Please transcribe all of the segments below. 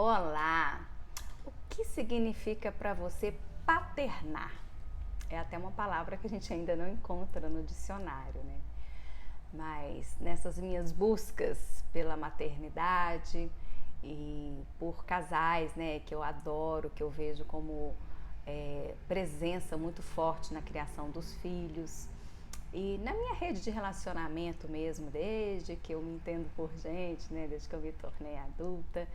Olá! O que significa para você paternar? É até uma palavra que a gente ainda não encontra no dicionário, né? Mas nessas minhas buscas pela maternidade e por casais, né, que eu adoro, que eu vejo como presença muito forte na criação dos filhos e na minha rede de relacionamento mesmo, desde que eu me entendo por gente, né, desde que eu me tornei adulta,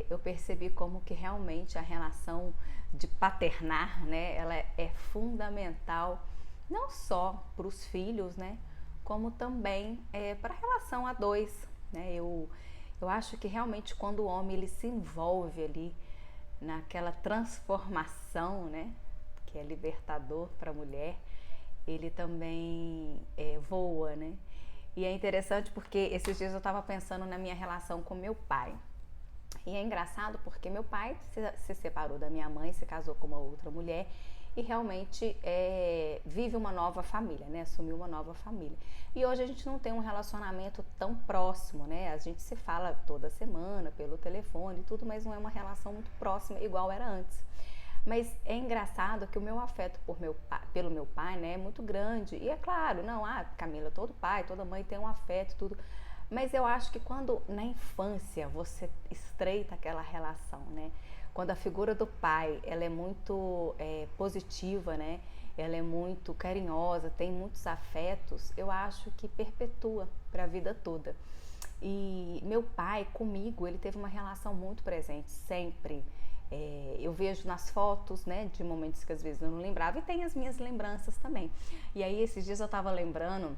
eu percebi como que realmente a relação de paternar, né, ela é fundamental não só para os filhos, né, como também para a relação a dois, né. Eu acho que realmente quando o homem ele se envolve ali naquela transformação, né, que é libertador para a mulher, ele também voa, né? E é interessante porque esses dias eu estava pensando na minha relação com meu pai. E é engraçado porque meu pai se separou da minha mãe, se casou com uma outra mulher e realmente vive uma nova família, né? Assumiu uma nova família. E hoje a gente não tem um relacionamento tão próximo, né? A gente se fala toda semana pelo telefone e tudo, mas não é uma relação muito próxima igual era antes. Mas é engraçado que o meu afeto pelo meu pai, né, é muito grande. E é claro, não, Camila, todo pai, toda mãe tem um afeto, tudo. Mas eu acho que quando na infância você estreita aquela relação, né? Quando a figura do pai, ela é muito positiva, né? Ela é muito carinhosa, tem muitos afetos, eu acho que perpetua para a vida toda. E meu pai comigo, ele teve uma relação muito presente, sempre. Eu vejo nas fotos, né, de momentos que às vezes eu não lembrava, e tem as minhas lembranças também. E aí esses dias eu tava lembrando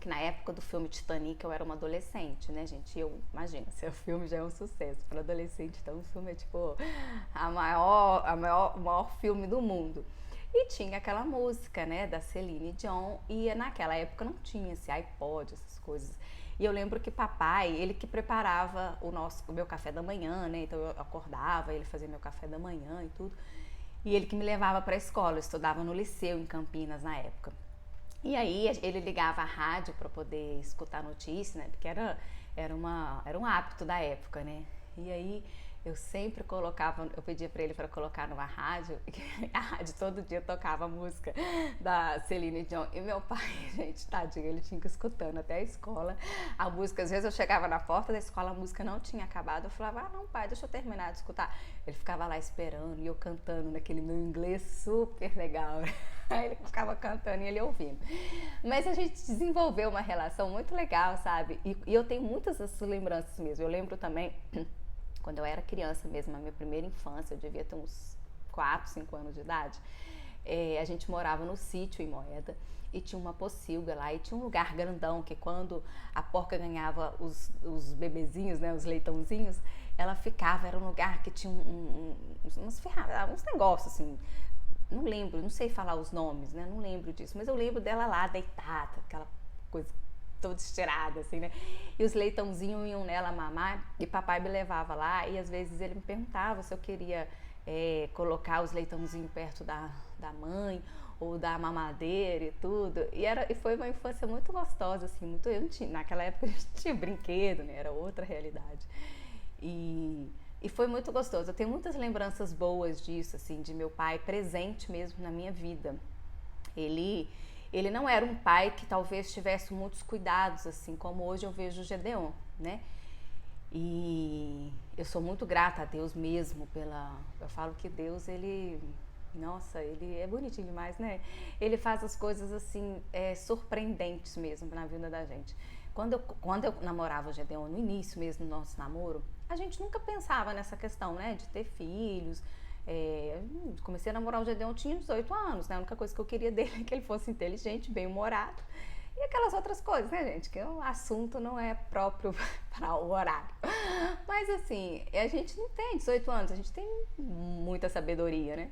que na época do filme Titanic eu era uma adolescente, né, gente? Imagina, se o filme já é um sucesso para adolescente, então o filme é tipo o maior filme do mundo. E tinha aquela música, né, da Celine Dion, e naquela época não tinha esse iPod, essas coisas. E eu lembro que papai, ele que preparava o meu café da manhã, né? Então eu acordava, ele fazia meu café da manhã e tudo. E ele que me levava para a escola, eu estudava no liceu em Campinas na época. E aí ele ligava a rádio para poder escutar notícia, né? Porque era um hábito da época, né? E aí eu sempre colocava, eu pedia para ele para colocar numa rádio, e a rádio todo dia tocava a música da Celine Dion. E meu pai, gente, tadinho, ele tinha que ir escutando até a escola. A música, às vezes eu chegava na porta da escola, a música não tinha acabado. Eu falava, não, pai, deixa eu terminar de escutar. Ele ficava lá esperando e eu cantando naquele meu inglês super legal. Aí ele ficava cantando e ele ouvindo. Mas a gente desenvolveu uma relação muito legal, sabe? E eu tenho muitas dessas lembranças mesmo. Eu lembro também, quando eu era criança mesmo, a minha primeira infância, eu devia ter uns 4, 5 anos de idade. A gente morava no sítio em Moeda e tinha uma pocilga lá e tinha um lugar grandão que quando a porca ganhava os bebezinhos, né, os leitãozinhos, ela ficava, era um lugar que tinha uns negócios assim, não lembro, não sei falar os nomes, né? Não lembro disso, mas eu lembro dela lá deitada, aquela coisa toda estirada, assim, né? E os leitãozinhos iam nela mamar e papai me levava lá e às vezes ele me perguntava se eu queria colocar os leitãozinhos perto da mãe ou da mamadeira e tudo. E foi uma infância muito gostosa, assim, eu não tinha, naquela época a gente tinha brinquedo, né? Era outra realidade. E foi muito gostoso. Eu tenho muitas lembranças boas disso, assim, de meu pai presente mesmo na minha vida. Ele, ele não era um pai que talvez tivesse muitos cuidados, assim, como hoje eu vejo o Gedeon, né? E eu sou muito grata a Deus mesmo eu falo que Deus, nossa, ele é bonitinho demais, né? Ele faz as coisas assim, surpreendentes mesmo na vida da gente. Quando eu namorava o Gedeon, no início mesmo do nosso namoro, a gente nunca pensava nessa questão, né, de ter filhos. Comecei a namorar o Gedeon, eu tinha 18 anos, né? A única coisa que eu queria dele é que ele fosse inteligente, bem-humorado. E aquelas outras coisas, né, gente? Que o assunto não é próprio para o horário. Mas assim, a gente não tem 18 anos, a gente tem muita sabedoria, né?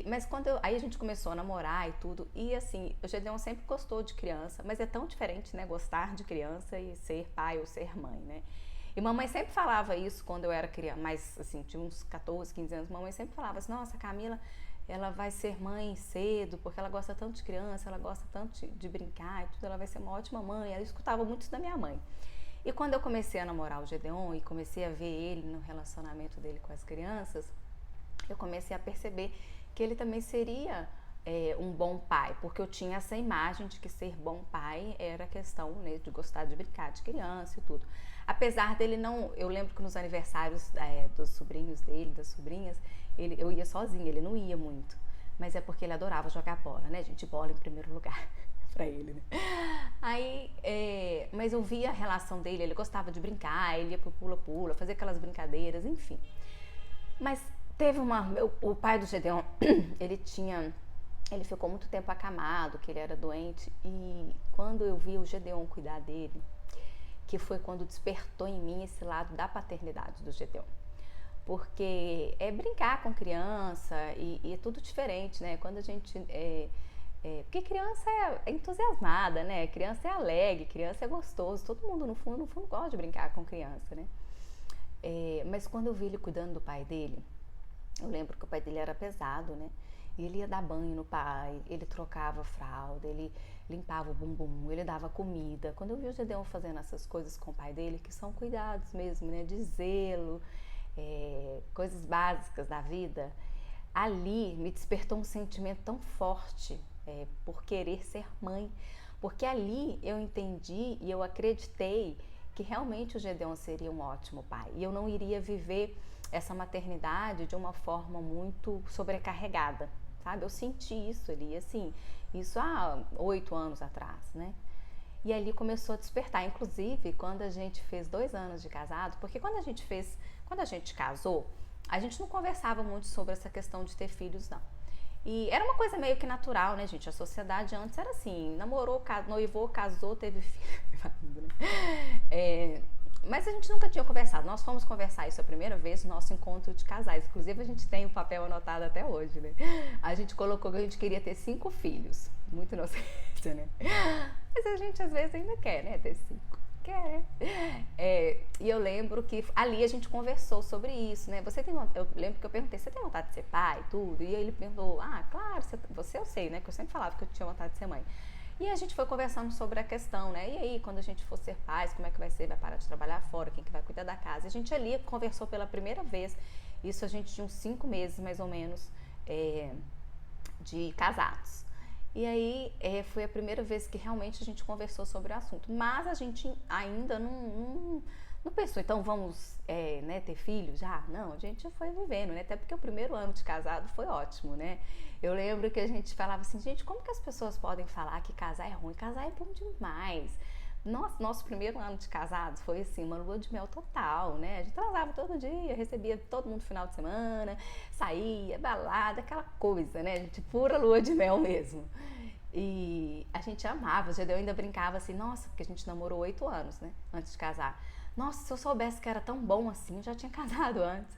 Mas aí a gente começou a namorar e tudo, e assim, o Gedeon sempre gostou de criança, mas é tão diferente, né, gostar de criança e ser pai ou ser mãe, né? E mamãe sempre falava isso quando eu era criança, mas assim, tinha uns 14, 15 anos, mamãe sempre falava assim, nossa, a Camila, ela vai ser mãe cedo, porque ela gosta tanto de criança, ela gosta tanto de brincar e tudo, ela vai ser uma ótima mãe. Ela escutava muito isso da minha mãe. E quando eu comecei a namorar o Gedeon e comecei a ver ele no relacionamento dele com as crianças, eu comecei a perceber que ele também seria um bom pai, porque eu tinha essa imagem de que ser bom pai era questão, né, de gostar de brincar de criança e tudo. Apesar dele não, eu lembro que nos aniversários dos sobrinhos dele, das sobrinhas, eu ia sozinha, ele não ia muito, mas é porque ele adorava jogar bola, né, gente, bola em primeiro lugar pra ele, né. Aí, mas eu via a relação dele, ele gostava de brincar, ele ia pro pula-pula, fazer aquelas brincadeiras, enfim. Mas teve o pai do Gedeon, ele ficou muito tempo acamado, que ele era doente, e quando eu vi o Gedeon cuidar dele, que foi quando despertou em mim esse lado da paternidade do Gedeon. Porque é brincar com criança e é tudo diferente, né? Quando a gente... porque criança é entusiasmada, né? Criança é alegre, criança é gostoso. Todo mundo, no fundo, gosta de brincar com criança, né? Mas quando eu vi ele cuidando do pai dele, eu lembro que o pai dele era pesado, né? E ele ia dar banho no pai, ele trocava a fralda, ele limpava o bumbum, ele dava comida. Quando eu vi o Gedeon fazendo essas coisas com o pai dele, que são cuidados mesmo, né? De zelo, coisas básicas da vida, ali me despertou um sentimento tão forte por querer ser mãe. Porque ali eu entendi e eu acreditei que realmente o Gedeon seria um ótimo pai. E eu não iria viver essa maternidade de uma forma muito sobrecarregada, sabe? Eu senti isso ali, assim, isso há 8 anos atrás, né? E ali começou a despertar, inclusive quando a gente fez 2 anos de casado, porque quando a gente casou, a gente não conversava muito sobre essa questão de ter filhos, não. E era uma coisa meio que natural, né, gente? A sociedade antes era assim, namorou, noivou, casou, teve filho, né? Mas a gente nunca tinha conversado. Nós fomos conversar isso a primeira vez no nosso encontro de casais. Inclusive, a gente tem o papel anotado até hoje, né? A gente colocou que a gente queria ter 5 filhos. Muito inocente, né? Mas a gente, às vezes, ainda quer, né? Ter 5. Quer. E eu lembro que ali a gente conversou sobre isso, né? Eu lembro que eu perguntei, você tem vontade de ser pai e tudo? E aí ele perguntou, claro, você eu sei, né? Que eu sempre falava que eu tinha vontade de ser mãe. E a gente foi conversando sobre a questão, né? E aí, quando a gente for ser pais, como é que vai ser? Vai parar de trabalhar fora? Quem que vai cuidar da casa? E a gente ali conversou pela primeira vez. Isso a gente tinha uns 5 meses, mais ou menos, de casados. E aí, foi a primeira vez que realmente a gente conversou sobre o assunto. Mas a gente ainda não pensou, então vamos né, ter filhos já? Não, a gente já foi vivendo, né? Até porque o primeiro ano de casado foi ótimo, né? Eu lembro que a gente falava assim, gente, como que as pessoas podem falar que casar é ruim? Casar é bom demais. Nosso primeiro ano de casados foi assim, uma lua de mel total, né? A gente transava todo dia, recebia todo mundo no final de semana, saía, balada, aquela coisa, né? A gente pura lua de mel mesmo. E a gente amava, eu ainda brincava assim, nossa, porque a gente namorou 8 anos, né? Antes de casar. Nossa, se eu soubesse que era tão bom assim, eu já tinha casado antes.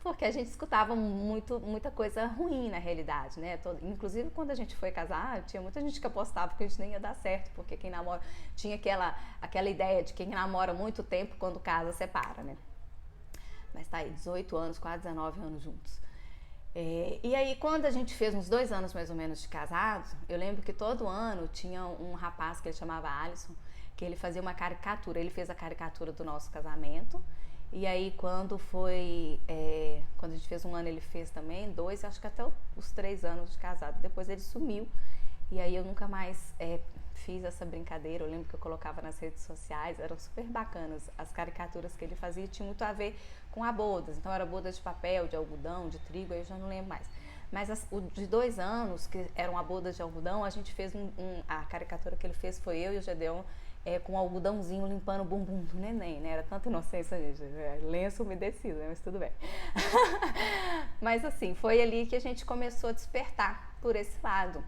Porque a gente escutava muita coisa ruim na realidade, né? Inclusive, quando a gente foi casar, tinha muita gente que apostava que a gente nem ia dar certo, porque quem namora... Tinha aquela ideia de quem namora muito tempo, quando casa, separa, né? Mas tá aí, 18 anos, quase 19 anos juntos. E aí, quando a gente fez uns 2 anos mais ou menos de casados, eu lembro que todo ano tinha um rapaz que ele chamava Alisson, que ele fazia uma caricatura, ele fez a caricatura do nosso casamento. E aí quando a gente fez 1 ano, ele fez também 2, acho que até os 3 anos de casado. Depois ele sumiu, e aí eu nunca mais fiz essa brincadeira. Eu lembro que eu colocava nas redes sociais, eram super bacanas. As caricaturas que ele fazia tinham muito a ver com a bodas, então era bodas de papel, de algodão, de trigo, aí eu já não lembro mais. Mas o de 2 anos, que era uma boda de algodão, a gente fez a caricatura que ele fez foi eu e o Gedeon com um algodãozinho limpando o bumbum do neném, né? Era tanta inocência, gente. Lenço umedecido, né? Mas tudo bem. Mas assim, foi ali que a gente começou a despertar por esse lado.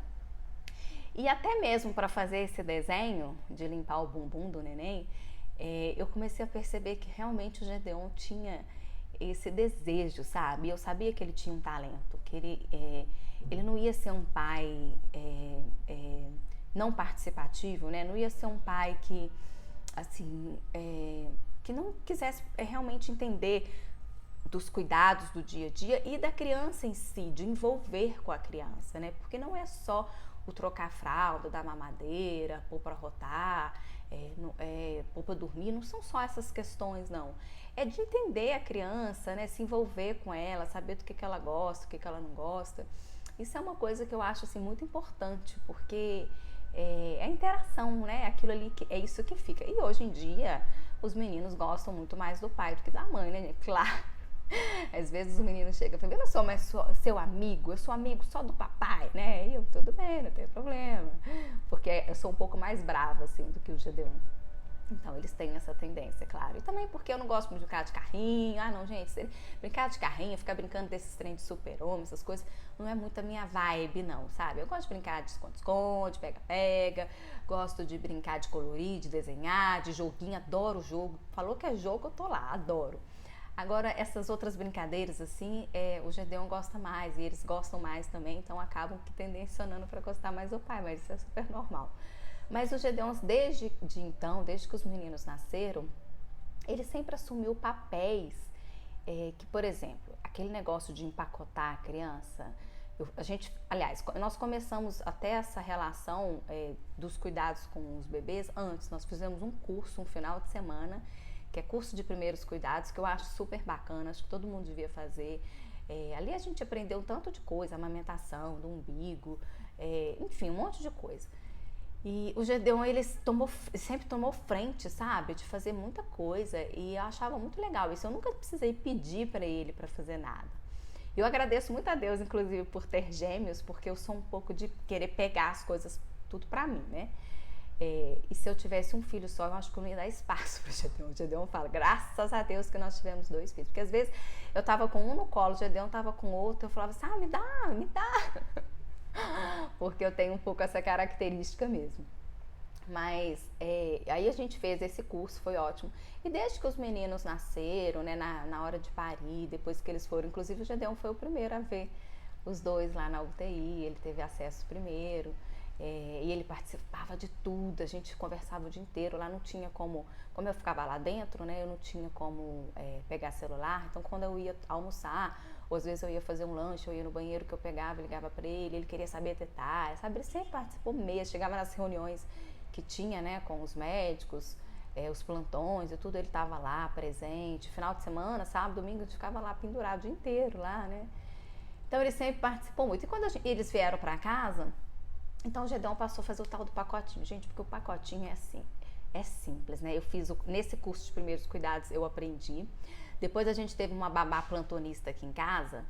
E até mesmo para fazer esse desenho de limpar o bumbum do neném, eu comecei a perceber que realmente o Gedeon tinha esse desejo, sabe? Eu sabia que ele tinha um talento, que ele não ia ser um pai não participativo, né? Não ia ser um pai que, assim, que não quisesse realmente entender dos cuidados do dia a dia e da criança em si, de envolver com a criança, né? Porque não é só o trocar a fralda, dar mamadeira, pôr para rotar, pôr pra dormir, não são só essas questões, não. É de entender a criança, né, se envolver com ela, saber do que ela gosta, o que ela não gosta. Isso é uma coisa que eu acho assim, muito importante, porque a interação, né, aquilo ali, é isso que fica. E hoje em dia, os meninos gostam muito mais do pai do que da mãe, né? Claro. Às vezes o menino chega e fala, eu não sou mais seu amigo, eu sou amigo só do papai, né? E eu, tudo bem, não tem problema. Porque eu sou um pouco mais brava, assim, do que o Gedeon. Então, eles têm essa tendência, claro. E também porque eu não gosto muito de brincar de carrinho. Ah, não, gente, brincar de carrinho, ficar brincando desses trem de super-homem, essas coisas, não é muito a minha vibe, não, sabe? Eu gosto de brincar de esconde-esconde, pega-pega, gosto de brincar de colorir, de desenhar, de joguinho, adoro jogo. Falou que é jogo, eu tô lá, adoro. Agora, essas outras brincadeiras, assim, o Gedeon gosta mais e eles gostam mais também, então acabam que tendencionando para gostar mais do pai, mas isso é super normal. Mas o Gedeon, desde que os meninos nasceram, ele sempre assumiu papéis que, por exemplo, aquele negócio de empacotar a criança, nós começamos até essa relação dos cuidados com os bebês antes. Nós fizemos um curso, um final de semana, que é curso de primeiros cuidados, que eu acho super bacana, acho que todo mundo devia fazer. Ali a gente aprendeu um tanto de coisa, amamentação, do umbigo, enfim, um monte de coisa. E o Gedeon, ele sempre tomou frente, sabe, de fazer muita coisa, e eu achava muito legal isso. Eu nunca precisei pedir para ele para fazer nada. Eu agradeço muito a Deus, inclusive, por ter gêmeos, porque eu sou um pouco de querer pegar as coisas tudo para mim, né? E se eu tivesse um filho só, eu acho que eu não ia dar espaço para o Gedeon. O Gedeon fala, graças a Deus que nós tivemos 2 filhos. Porque às vezes eu tava com um no colo, o Gedeon tava com outro, eu falava assim, me dá. Porque eu tenho um pouco essa característica mesmo. Mas aí a gente fez esse curso, foi ótimo. E desde que os meninos nasceram, né, na hora de parir, depois que eles foram, inclusive o Gedeon foi o primeiro a ver os 2 lá na UTI, ele teve acesso primeiro. E ele participava de tudo, a gente conversava o dia inteiro, lá não tinha como eu ficava lá dentro, né, eu não tinha como pegar celular, então quando eu ia almoçar, ou às vezes eu ia fazer um lanche, eu ia no banheiro que eu pegava, ligava pra ele queria saber detalhes, sabe, ele sempre participou mesmo, chegava nas reuniões que tinha, né, com os médicos, os plantões e tudo, ele tava lá, presente, final de semana, sábado, domingo, a gente ficava lá pendurado o dia inteiro lá, né, então ele sempre participou muito, e quando eles vieram pra casa, então o Gedeon passou a fazer o tal do pacotinho, gente, porque o pacotinho é assim, é simples, né? Eu fiz nesse curso de primeiros cuidados, eu aprendi. Depois a gente teve uma babá plantonista aqui em casa,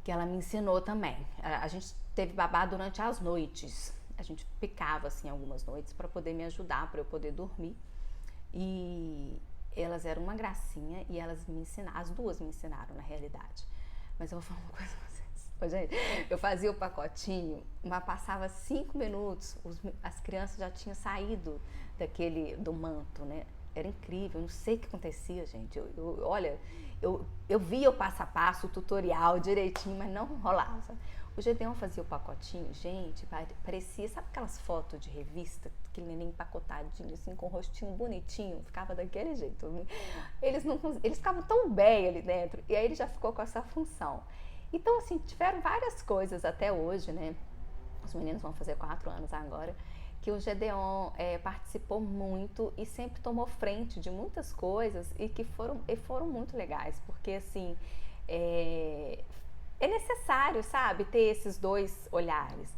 que ela me ensinou também. A gente teve babá durante as noites. A gente ficava assim algumas noites para poder me ajudar, para eu poder dormir. E elas eram uma gracinha e elas me ensinaram, as duas me ensinaram na realidade. Mas eu vou falar uma coisa pra vocês. Gente, eu fazia o pacotinho, mas passava 5 minutos, as crianças já tinham saído do manto, né? Era incrível, eu não sei o que acontecia, gente. Olha, eu via o passo a passo, o tutorial direitinho, mas não rolava. Sabe? O Gedeon fazia o pacotinho, gente, parecia, sabe aquelas fotos de revista, aquele neném empacotadinho, assim, com o rostinho bonitinho, ficava daquele jeito. Eles ficavam tão bem ali dentro, e aí ele já ficou com essa função. Então, assim, tiveram várias coisas até hoje, né? Os meninos vão fazer 4 anos agora, que o Gedeon participou muito e sempre tomou frente de muitas coisas e que foram muito legais, porque, assim, é necessário, sabe, ter esses 2 olhares.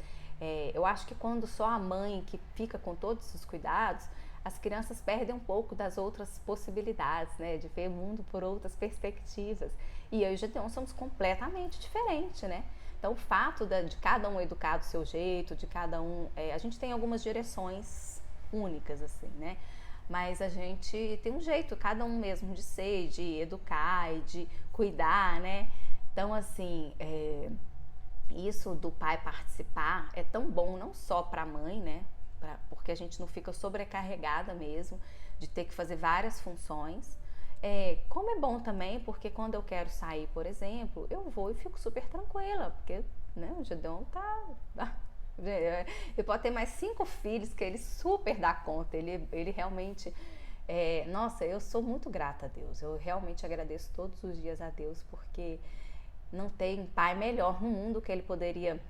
Eu acho que quando só a mãe que fica com todos os cuidados, as crianças perdem um pouco das outras possibilidades, né, de ver o mundo por outras perspectivas. E eu e o Gedeon somos completamente diferentes, né? Então, o fato de cada um educar do seu jeito, de cada um... a gente tem algumas direções únicas, assim, né? Mas a gente tem um jeito, cada um mesmo, de ser, de educar e de cuidar, né? Então, assim, isso do pai participar é tão bom não só para a mãe, né? Porque a gente não fica sobrecarregada mesmo de ter que fazer várias funções. Como é bom também, porque quando eu quero sair, por exemplo, eu vou e fico super tranquila, porque, né, o Gedeon ele pode ter mais 5 filhos que ele super dá conta, ele realmente... nossa, eu sou muito grata a Deus, eu realmente agradeço todos os dias a Deus, porque não tem pai melhor no mundo que ele poderia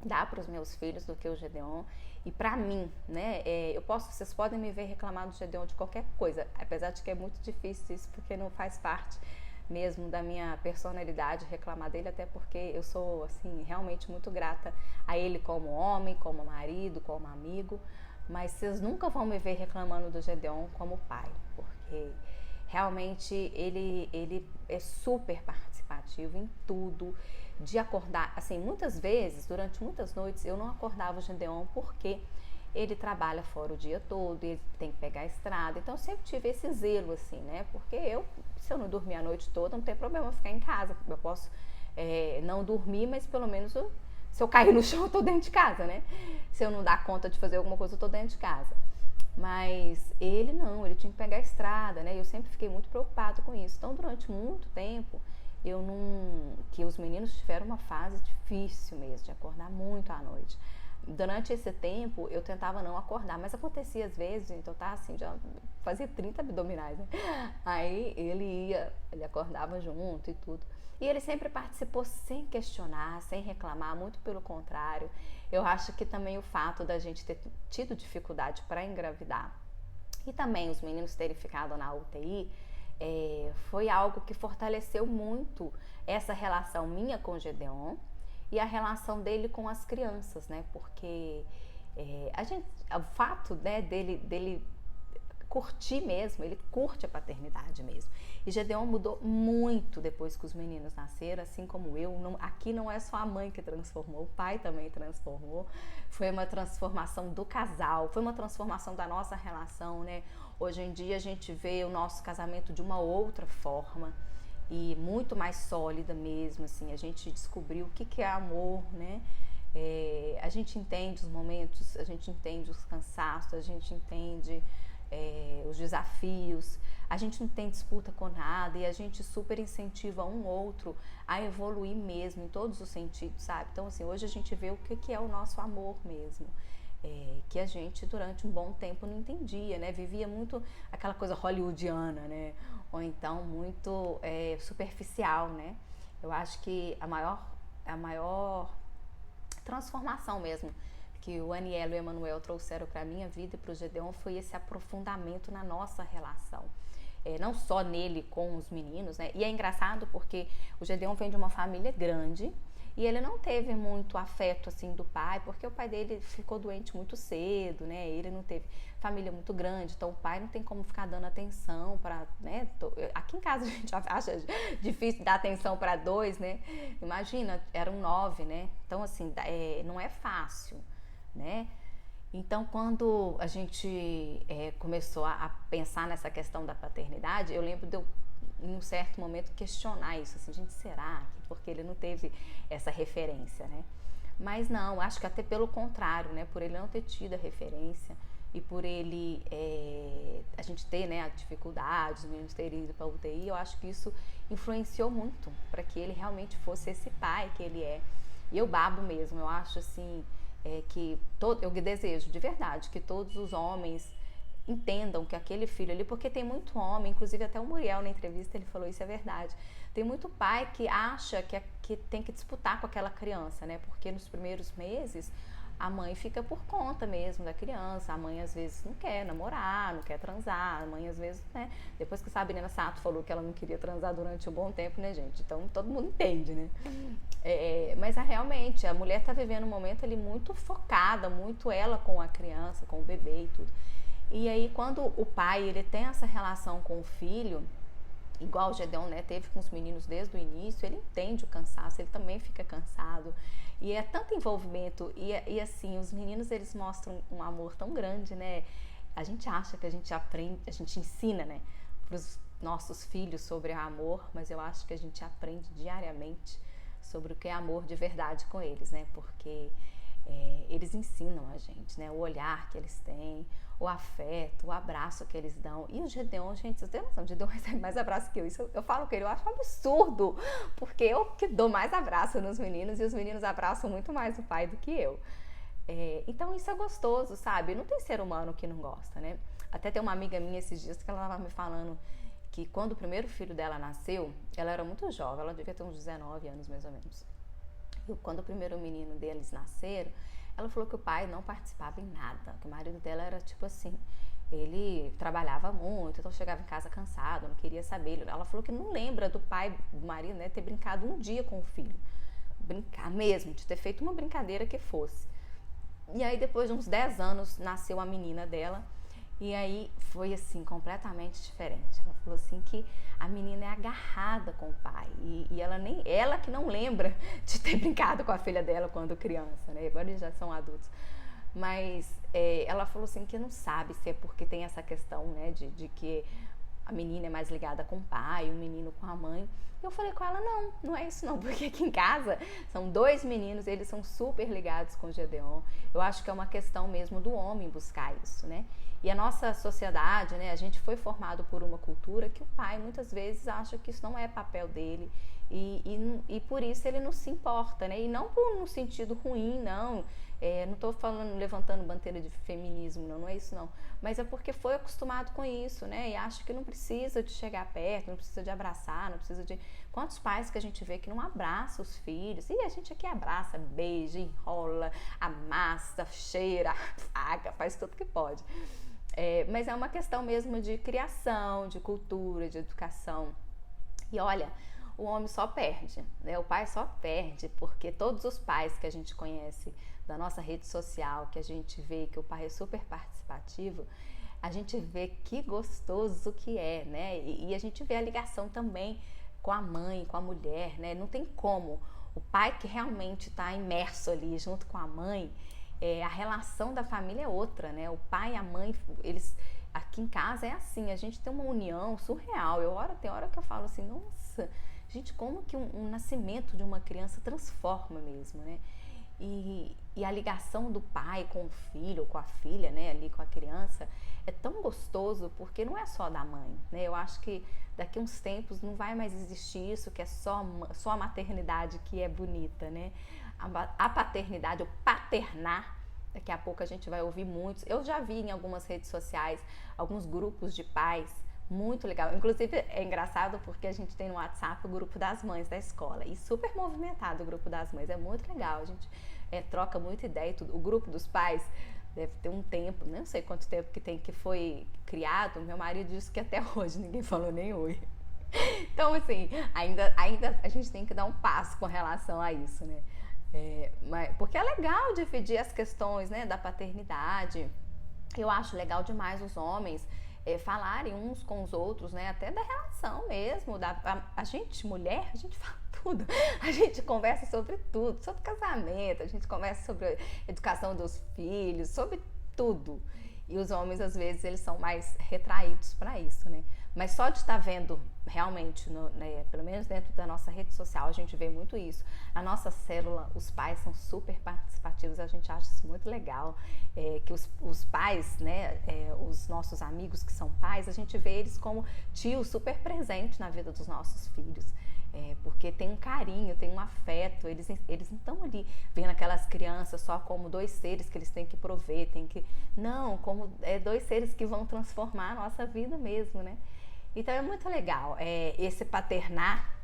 dar para os meus filhos do que o Gedeon. E para mim, né, vocês podem me ver reclamar do Gedeon de qualquer coisa, apesar de que é muito difícil isso, porque não faz parte mesmo da minha personalidade reclamar dele, até porque eu sou, assim, realmente muito grata a ele como homem, como marido, como amigo, mas vocês nunca vão me ver reclamando do Gedeon como pai, porque realmente ele é super participativo em tudo, de acordar, assim, muitas vezes, durante muitas noites, eu não acordava o Gedeon porque ele trabalha fora o dia todo, ele tem que pegar a estrada, então eu sempre tive esse zelo, assim, né, porque se eu não dormir a noite toda, não tem problema eu ficar em casa, eu posso não dormir, mas pelo menos se eu cair no chão, eu tô dentro de casa, né, se eu não dar conta de fazer alguma coisa, eu tô dentro de casa. Mas ele não, ele tinha que pegar a estrada, né? Eu sempre fiquei muito preocupado com isso. Então, durante muito tempo, que os meninos tiveram uma fase difícil mesmo, de acordar muito à noite. Durante esse tempo, eu tentava não acordar, mas acontecia às vezes, então tá assim, já fazia 30 abdominais, né? Aí ele acordava junto e tudo. E ele sempre participou sem questionar, sem reclamar, muito pelo contrário. Eu acho que também o fato da gente ter tido dificuldade para engravidar e também os meninos terem ficado na UTI foi algo que fortaleceu muito essa relação minha com o Gedeon e a relação dele com as crianças, né? Porque o fato, né, dele curtir mesmo, ele curte a paternidade mesmo. E Gedeon mudou muito depois que os meninos nasceram, assim como eu. Aqui não é só a mãe que transformou, o pai também transformou. Foi uma transformação do casal, foi uma transformação da nossa relação, né? Hoje em dia a gente vê o nosso casamento de uma outra forma e muito mais sólida mesmo, assim. A gente descobriu o que é amor, né? A gente entende os momentos, a gente entende os cansaços, a gente entende os desafios, a gente não tem disputa com nada e a gente super incentiva um outro a evoluir mesmo em todos os sentidos, sabe? Então, assim, hoje a gente vê o que é o nosso amor mesmo, que a gente durante um bom tempo não entendia, né? Vivia muito aquela coisa hollywoodiana, né? Ou então muito superficial, né? Eu acho que a maior transformação mesmo que o Anielo e o Emanuel trouxeram para a minha vida e para o Gedeon foi esse aprofundamento na nossa relação. Não só nele com os meninos, né? E é engraçado porque o Gedeon vem de uma família grande e ele não teve muito afeto assim do pai, porque o pai dele ficou doente muito cedo, né? Ele não teve família muito grande, então o pai não tem como ficar dando atenção para, né? Aqui em casa a gente acha difícil dar atenção para 2, né? Imagina, eram 9, né? Então assim, não é fácil, né? Então, quando a gente começou a pensar nessa questão da paternidade, eu lembro de eu, em um certo momento, questionar isso, assim, gente, será? Porque ele não teve essa referência, né? Mas não, acho que até pelo contrário, né? Por ele não ter tido a referência e por ele, a gente ter, né, a dificuldade, os meninos terem ido para a UTI, eu acho que isso influenciou muito para que ele realmente fosse esse pai que ele é. E eu babo mesmo, eu acho assim... eu desejo de verdade que todos os homens entendam que aquele filho ali, porque tem muito homem, inclusive até o Muriel na entrevista ele falou, isso é verdade, tem muito pai que acha que tem que disputar com aquela criança, né, porque nos primeiros meses a mãe fica por conta mesmo da criança, a mãe às vezes não quer namorar, não quer transar, a mãe às vezes, né, depois que a Sabrina Sato falou que ela não queria transar durante um bom tempo, né, gente, então todo mundo entende, né. Mas realmente, a mulher está vivendo um momento ali muito focada, muito ela com a criança, com o bebê e tudo. E aí, quando o pai ele tem essa relação com o filho, igual o Gedeon, né, teve com os meninos desde o início, ele entende o cansaço, ele também fica cansado. E é tanto envolvimento, e assim, os meninos eles mostram um amor tão grande, né? A gente acha que a gente aprende, a gente ensina, né, para os nossos filhos sobre amor, mas eu acho que a gente aprende diariamente sobre o que é amor de verdade com eles, né? Porque eles ensinam a gente, né? O olhar que eles têm, o afeto, o abraço que eles dão. E o Gedeon, gente, vocês têm noção, o Gedeon recebe mais abraço que eu. Isso eu falo com ele, eu acho um absurdo, porque eu que dou mais abraço nos meninos e os meninos abraçam muito mais o pai do que eu. Então isso é gostoso, sabe? Não tem ser humano que não gosta, né? Até tem uma amiga minha esses dias que ela estava me falando que quando o primeiro filho dela nasceu, ela era muito jovem, ela devia ter uns 19 anos mais ou menos. Quando o primeiro menino deles nasceram, ela falou que o pai não participava em nada, que o marido dela era tipo assim, ele trabalhava muito, então chegava em casa cansado, não queria saber. Ela falou que não lembra do pai, do marido, né, ter brincado um dia com o filho. Brincar mesmo, de ter feito uma brincadeira que fosse. E aí depois de uns 10 anos nasceu a menina dela. E aí foi assim, completamente diferente. Ela falou assim que a menina é agarrada com o pai. E ela que não lembra de ter brincado com a filha dela quando criança, né? Agora eles já são adultos. Mas ela falou assim que não sabe se é porque tem essa questão, né, de que a menina é mais ligada com o pai, o menino com a mãe. E eu falei com ela, não é isso não, porque aqui em casa são 2 meninos, eles são super ligados com o Gedeon. Eu acho que é uma questão mesmo do homem buscar isso, né? E a nossa sociedade, né, a gente foi formado por uma cultura que o pai muitas vezes acha que isso não é papel dele e por isso ele não se importa, né? E não no sentido ruim, não. Não estou falando, levantando bandeira de feminismo, não é isso não. Mas é porque foi acostumado com isso, né? E acha que não precisa de chegar perto, não precisa de abraçar, não precisa de... Quantos pais que a gente vê que não abraça os filhos? E a gente aqui abraça, beija, enrola, amassa, cheira, afaga, faz tudo que pode. Mas é uma questão mesmo de criação, de cultura, de educação. E olha, o homem só perde, né? O pai só perde, porque todos os pais que a gente conhece da nossa rede social, que a gente vê que o pai é super participativo, a gente vê que gostoso que é, né? E a gente vê a ligação também com a mãe, com a mulher, né? Não tem como. O pai que realmente está imerso ali junto com a mãe, a relação da família é outra, né? O pai e a mãe, eles... Aqui em casa é assim, a gente tem uma união surreal. Tem hora que eu falo assim, nossa, gente, como que um nascimento de uma criança transforma mesmo, né? E a ligação do pai com o filho, com a filha, né, ali com a criança, é tão gostoso porque não é só da mãe, né? Eu acho que daqui a uns tempos não vai mais existir isso, que é só a maternidade que é bonita, né? A paternidade, o paternar, daqui a pouco a gente vai ouvir muitos. Eu já vi em algumas redes sociais, alguns grupos de pais, muito legal. Inclusive é engraçado porque a gente tem no WhatsApp o grupo das mães da escola. E super movimentado o grupo das mães. É muito legal. A gente troca muita ideia e tudo. O grupo dos pais deve ter um tempo, não sei quanto tempo que foi criado. Meu marido disse que até hoje ninguém falou nem oi. Então, assim, ainda a gente tem que dar um passo com relação a isso, né? Porque é legal dividir as questões, né, da paternidade. Eu acho legal demais os homens falarem uns com os outros, né, até da relação mesmo. A gente, mulher, a gente fala tudo. A gente conversa sobre tudo, sobre casamento, a gente conversa sobre educação dos filhos, sobre tudo. E os homens, às vezes, eles são mais retraídos para isso, né? Mas só de estar vendo realmente, né, pelo menos dentro da nossa rede social, a gente vê muito isso. A nossa célula, os pais são super participativos, a gente acha isso muito legal. Que os pais, né, os nossos amigos que são pais, a gente vê eles como tios super presentes na vida dos nossos filhos. Porque tem um carinho, tem um afeto, eles não estão ali vendo aquelas crianças só como 2 seres que eles têm que prover, não, como 2 seres que vão transformar a nossa vida mesmo, né? Então é muito legal, esse paternar,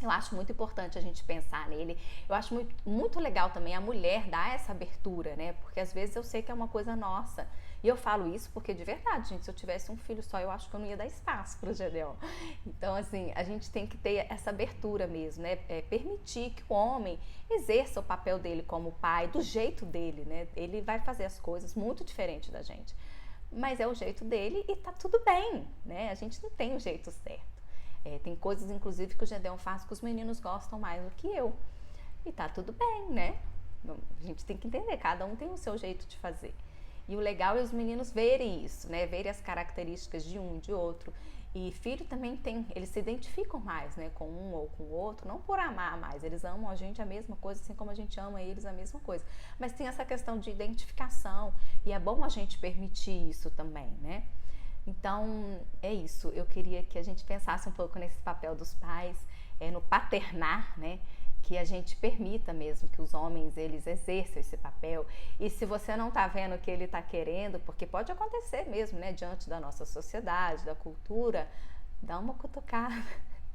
eu acho muito importante a gente pensar nele. Eu acho muito, muito legal também a mulher dar essa abertura, né? Porque às vezes eu sei que é uma coisa nossa. E eu falo isso porque de verdade, gente, se eu tivesse um filho só, eu acho que eu não ia dar espaço pro Gedeon. Então, assim, a gente tem que ter essa abertura mesmo, né? Permitir que o homem exerça o papel dele como pai, do jeito dele, né? Ele vai fazer as coisas muito diferente da gente. Mas é o jeito dele e tá tudo bem, né? A gente não tem o jeito certo. Tem coisas, inclusive, que o Gedeon faz que os meninos gostam mais do que eu. E tá tudo bem, né? A gente tem que entender, cada um tem o seu jeito de fazer. E o legal é os meninos verem isso, né? Verem as características de um, de outro. E filho também tem, eles se identificam mais, né? Com um ou com o outro, não por amar mais. Eles amam a gente a mesma coisa, assim como a gente ama eles a mesma coisa. Mas tem essa questão de identificação. E é bom a gente permitir isso também, né? Então, é isso. Eu queria que a gente pensasse um pouco nesse papel dos pais, no paternar, né? Que a gente permita mesmo que os homens, eles exerçam esse papel. E se você não tá vendo o que ele tá querendo, porque pode acontecer mesmo, né? Diante da nossa sociedade, da cultura, dá uma cutucada.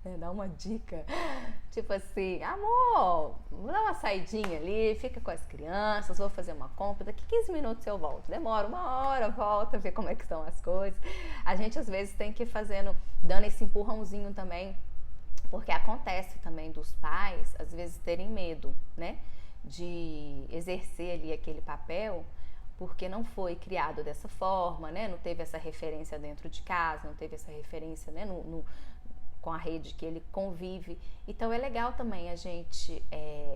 né? Dá uma dica, tipo assim, amor, vou dar uma saidinha ali, fica com as crianças, vou fazer uma compra, daqui 15 minutos eu volto. Demora 1 hora, volta, ver como é que estão as coisas. A gente às vezes tem que ir fazendo, dando esse empurrãozinho também, porque acontece também dos pais, às vezes, terem medo, né, de exercer ali aquele papel, porque não foi criado dessa forma, né, não teve essa referência dentro de casa, não teve essa referência, né, com a rede que ele convive. Então é legal também a gente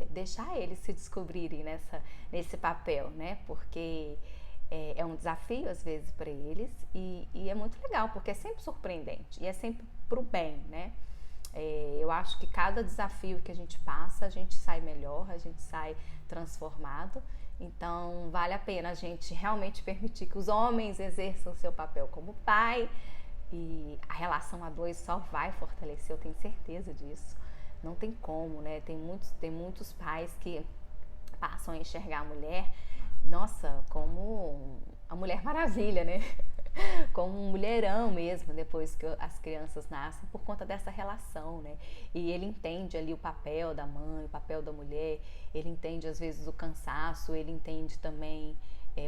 deixar eles se descobrirem nesse papel, né, porque é um desafio às vezes para eles e é muito legal, porque é sempre surpreendente e é sempre pro bem, né. Eu acho que cada desafio que a gente passa, a gente sai melhor, a gente sai transformado. Então, vale a pena a gente realmente permitir que os homens exerçam o seu papel como pai. E a relação a dois só vai fortalecer, eu tenho certeza disso. Não tem como, né? Tem muitos pais que passam a enxergar a mulher, nossa, como a Mulher Maravilha, né? Como um mulherão mesmo, depois que as crianças nascem, por conta dessa relação, né? E ele entende ali o papel da mãe, o papel da mulher, ele entende às vezes o cansaço, ele entende também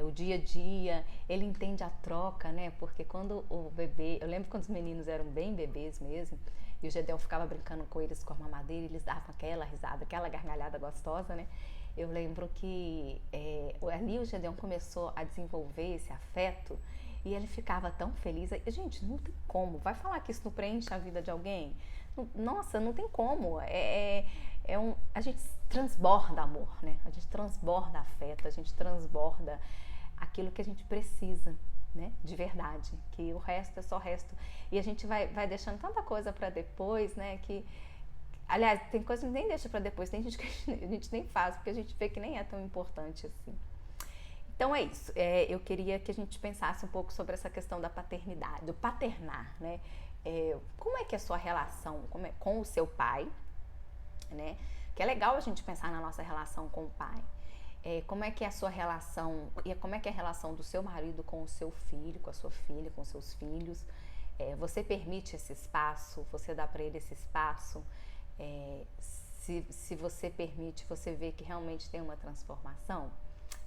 o dia a dia, ele entende a troca, né? Porque quando o bebê, eu lembro quando os meninos eram bem bebês mesmo, e o Gedeon ficava brincando com eles com a mamadeira, e eles davam aquela risada, aquela gargalhada gostosa, né? Eu lembro que ali o Gedeon começou a desenvolver esse afeto, e ele ficava tão feliz. Gente, não tem como. Vai falar que isso não preenche a vida de alguém? Nossa, não tem como. A gente transborda amor, né? A gente transborda afeto, a gente transborda aquilo que a gente precisa, né? De verdade. Que o resto é só resto. E a gente vai deixando tanta coisa para depois, né? Aliás, tem coisa que nem deixa para depois. Tem gente que a gente nem faz, porque a gente vê que nem é tão importante assim. Então é isso, eu queria que a gente pensasse um pouco sobre essa questão da paternidade, do paternar, né? Como é que é a sua relação com o seu pai, né? Que é legal a gente pensar na nossa relação com o pai. Como é que é a sua relação, e como é que é a relação do seu marido com o seu filho, com a sua filha, com os seus filhos. Você permite esse espaço, você dá para ele esse espaço. Se você permite, você vê que realmente tem uma transformação.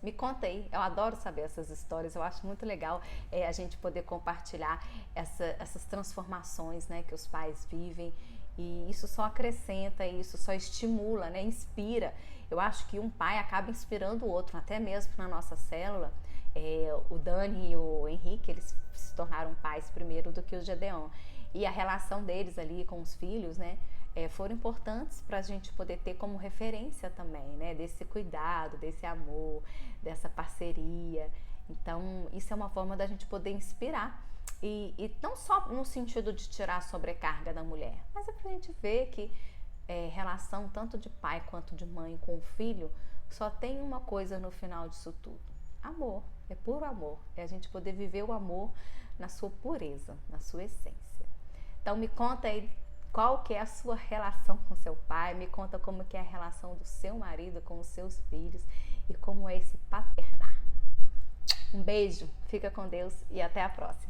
Me conta aí, eu adoro saber essas histórias, eu acho muito legal a gente poder compartilhar essas transformações, né, que os pais vivem, e isso só acrescenta, isso só estimula, né, inspira. Eu acho que um pai acaba inspirando o outro, até mesmo na nossa célula. O Dani e o Henrique, eles se tornaram pais primeiro do que o Gedeon, e a relação deles ali com os filhos, né, foram importantes para a gente poder ter como referência também, né, desse cuidado, desse amor, dessa parceria. Então, isso é uma forma da gente poder inspirar, e não só no sentido de tirar a sobrecarga da mulher, mas é pra gente ver que relação tanto de pai quanto de mãe com o filho só tem uma coisa no final disso tudo: amor, é puro amor, é a gente poder viver o amor na sua pureza, na sua essência. Então me conta aí qual que é a sua relação com seu pai, me conta como que é a relação do seu marido com os seus filhos e como é esse paternar. Um beijo, fica com Deus e até a próxima.